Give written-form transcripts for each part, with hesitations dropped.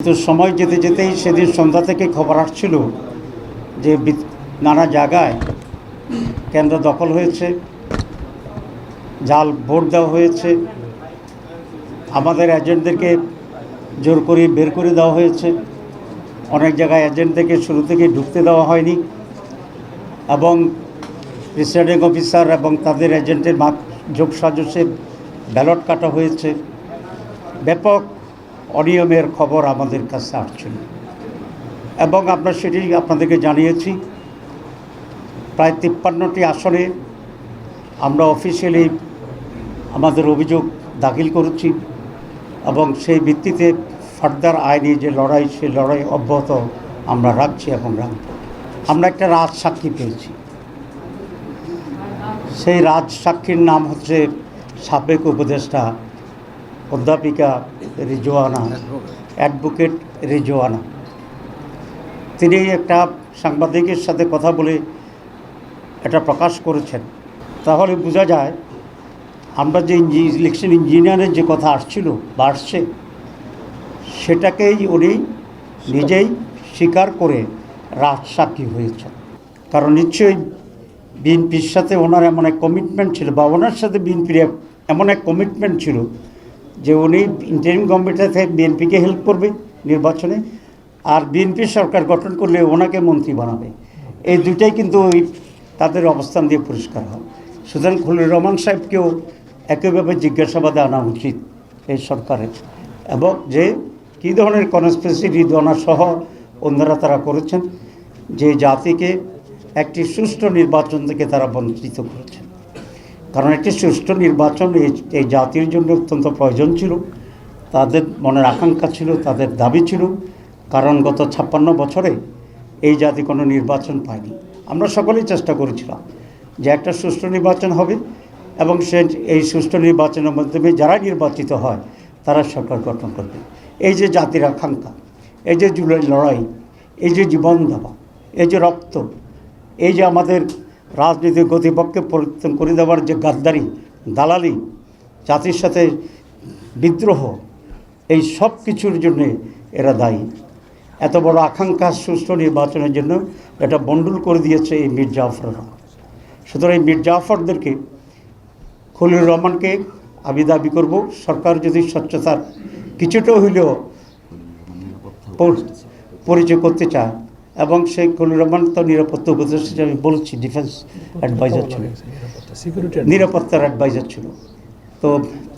তো সময় যেতে যেতেই সেদিন সন্ধ্যা থেকে খবর আসছিল যে নানা জায়গায় কেন্দ্র দখল হয়েছে, জাল ভোট দেওয়া হয়েছে, আমাদের এজেন্টদেরকে জোর করে বের করে দেওয়া হয়েছে, অনেক জায়গায় এজেন্টদেরকে শুরু থেকে ঢুকতে দেওয়া হয়নি এবং প্রিসাইডিং অফিসার এবং তাদের এজেন্টের যোগ সাজসে ব্যালট কাটা হয়েছে। ব্যাপক অনিয়মের খবর আমাদের কাছে আসছিল এবং আমরা সেটি আপনাদেরকে জানিয়েছি। প্রায় 53টি আসনে আমরা অফিসিয়ালি আমাদের অভিযোগ দাখিল করেছি এবং সেই ভিত্তিতে ফার্দার আইনি যে লড়াই, সেই লড়াই অব্যাহত আমরা রাখছি এবং রাখব। আমরা একটা রাজসাক্ষী পেয়েছি। সেই রাজসাক্ষীর নাম হচ্ছে সাবেক উপদেষ্টা অধ্যাপিকা রিজওয়ানা, অ্যাডভোকেট রিজওয়ানা। তিনি একটা সাংবাদিকের সাথে কথা বলে এটা প্রকাশ করেছেন। তাহলে বোঝা যায় আমরা যে ইলেকশন ইঞ্জিনিয়ারের যে কথা আসছিল বা আসছে, সেটাকেই উনি নিজেই স্বীকার করে রাজসাক্ষী হয়েছেন। কারণ নিশ্চয়ই বিএনপির সাথে ওনার এমন এক কমিটমেন্ট ছিল, বা ওনার সাথে বিএনপির এমন এক কমিটমেন্ট ছিল যে উনি ইন্টারিম গভর্নমেন্ট থেকে বিএনপিকে হেল্প করবে নির্বাচনে, আর বিএনপি সরকার গঠন করলে ওনাকে মন্ত্রী বানাবে। এই দুইটাই কিন্তু ওই তাদের অবস্থান দিয়ে পরিষ্কার হয়। সুতরাং খলিলুর রহমান সাহেবকেও একইভাবে জিজ্ঞাসাবাদে আনা উচিত এই সরকারের, এবং যে কী ধরনের কনস্পিরেসি রিজওয়ানা সহ অন্যরা তারা করেছেন, যে জাতিকে একটি সুষ্ঠু নির্বাচন থেকে তারা বঞ্চিত করেছেন। কারণ একটি সুষ্ঠু নির্বাচন এই জাতির জন্য অত্যন্ত প্রয়োজন ছিল, তাদের মনের আকাঙ্ক্ষা ছিল, তাদের দাবি ছিল। কারণ গত 56 বছরে এই জাতি কোনো নির্বাচন পায়নি। আমরা সকলেই চেষ্টা করেছিলাম যে একটা সুষ্ঠু নির্বাচন হবে এবং এই সুষ্ঠু নির্বাচনের মাধ্যমে যারা নির্বাচিত হয় তারা সরকার গঠন করবে। এই যে জাতির আকাঙ্ক্ষা, এই যে জুলাই লড়াই, এই যে জীবন দেওয়া, এই যে রক্ত, এই যে আমাদের রাজনীতির গতিপক্ষে পরিবর্তন করে দেওয়ার যে গাদ্দারি, দালালি, জাতির সাথে বিদ্রোহ, এই সব কিছুর জন্য এরা দায়ী। এত বড় আকাঙ্ক্ষা সুষ্ঠু নির্বাচনের জন্য এটা বন্ডুল করে দিয়েছে এই মীর জাফররা। সুতরাং এই মীর জাফরদেরকে, খলিলুর রহমানকে আমি দাবি করব, সরকার যদি স্বচ্ছতার কিছুটাও হইলেও পরিচয় করতে চায়, এবং সেই খলিলুর রহমান তো নিরাপত্তা উপদেষ্টা, আমি বলছি ডিফেন্স অ্যাডভাইজার ছিল, নিরাপত্তার অ্যাডভাইজার ছিল, তো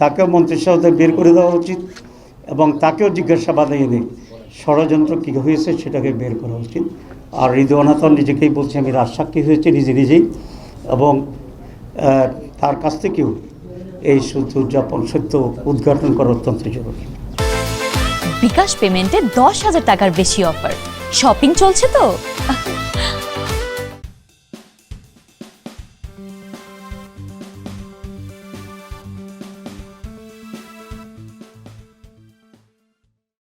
তাকেও মন্ত্রিসভা বের করে দেওয়া উচিত এবং তাকেও জিজ্ঞাসাবাদে এনে ষড়যন্ত্র কী হয়েছে সেটাকে বের করা উচিত। আর রিজওয়ানা তো নিজেকেই বলছে আমি রাজসাক্ষী হয়েছি নিজেই, এবং তার কাছ থেকেও এই সত্য উদ্ঘাটন করা অত্যন্ত জরুরি। বিকাশ পেমেন্টে 10,000 টাকার বেশি অফার, শপিং চলছে তো।